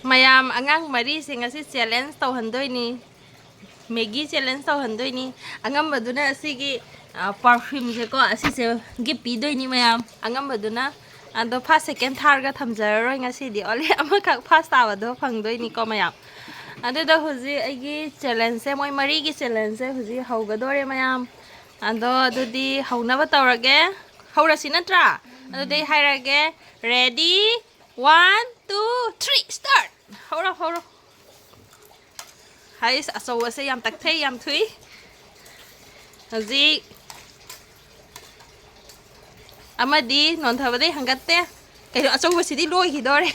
mayam angang mari sing asi challenge tau handoi ni maggi challenge tau handoi ni angam baduna asigi perfume je ko asi se gift pi doi ni mayam angam baduna ando first second third ga thamjaroi ngasi di oli ama khak first tawa do phangdoi ni ko mayam ado da huji aigi challenge se moi mari gi challenge se huji haugadore mayam ando adudi haunaba tawrage haurasi natra adudi hairage ready 1 2 3 start horo hay aso se yam tak thei yam thui haji amadi non thabade hangatte kai aso se di loi hi dore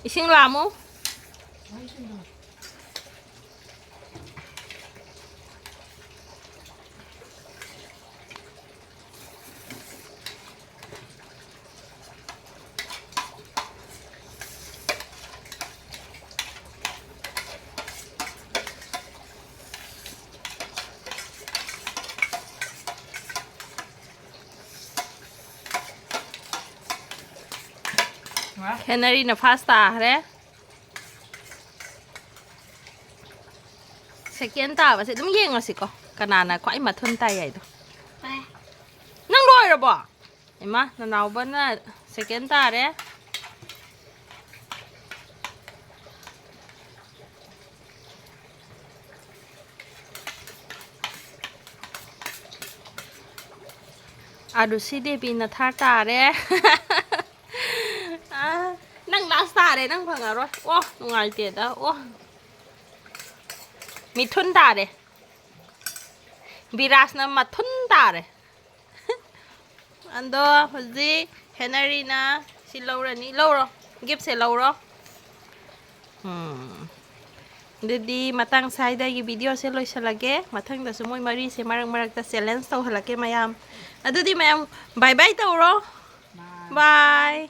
ising lamo Henry na pasta re second ta ba se dum yeng asi ko kanana kwai ma thun tai ai do nang loi ro bo ima na naw ba na second ta re adu si de bi na thar ta re nang last ta re nang phang aro o nungai te da o mi thun ta re biras na ma thun ta re ando hoji henari na si laura ni lauro gift se lauro didi matang sai da gi video se loi salage mathang da su moi mari se marang marak ta challenge to halake mayam adudi mayam bye bye tawro bye